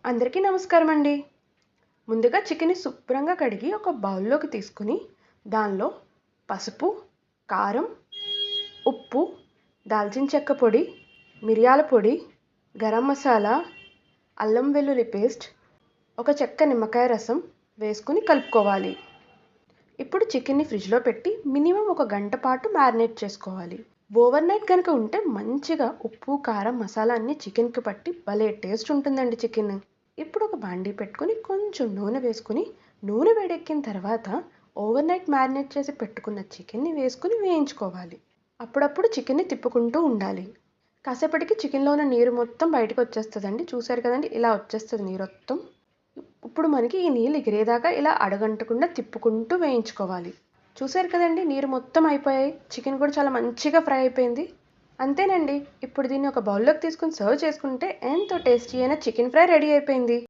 అందరికీ నమస్కారం అండి. ముందుగా చికెన్ని శుభ్రంగా కడిగి ఒక బౌల్లోకి తీసుకుని దానిలో పసుపు, కారం, ఉప్పు, దాల్చిన చెక్క పొడి, మిరియాల పొడి, గరం మసాలా, అల్లం వెల్లుల్లి పేస్ట్, ఒక చెక్క నిమ్మకాయ రసం వేసుకుని కలుపుకోవాలి. ఇప్పుడు చికెన్ని ఫ్రిడ్జ్లో పెట్టి మినిమం ఒక గంట పాటు మ్యారినేట్ చేసుకోవాలి. ఓవర్ నైట్ కనుక ఉంటే మంచిగా ఉప్పు, కారం, మసాలా అన్నీ చికెన్కి పట్టి భలే టేస్ట్ ఉంటుందండి చికెన్. ఇప్పుడు ఒక బాండీ పెట్టుకుని కొంచెం నూనె వేసుకుని నూనె వేడెక్కిన తర్వాత ఓవర్ నైట్ మ్యారినేట్ చేసి పెట్టుకున్న చికెన్ని వేసుకుని వేయించుకోవాలి. అప్పుడప్పుడు చికెన్ని తిప్పుకుంటూ ఉండాలి. కాసేపటికి చికెన్లో ఉన్న నీరు మొత్తం బయటకు వచ్చేస్తుందండి. చూసారు కదండి, ఇలా వచ్చేస్తుంది నీరు మొత్తం. ఇప్పుడు మనకి ఈ నీళ్ళు ఎగిరేదాకా ఇలా అడగంటకుండా తిప్పుకుంటూ వేయించుకోవాలి. చూసారు కదండి, నీరు మొత్తం అయిపోయాయి. చికెన్ కూడా చాలా మంచిగా ఫ్రై అయిపోయింది. అంతేనండి. ఇప్పుడు దీన్ని ఒక బౌల్లోకి తీసుకుని సర్వ్ చేసుకుంటే ఎంతో టేస్టీ అయిన చికెన్ ఫ్రై రెడీ అయిపోయింది.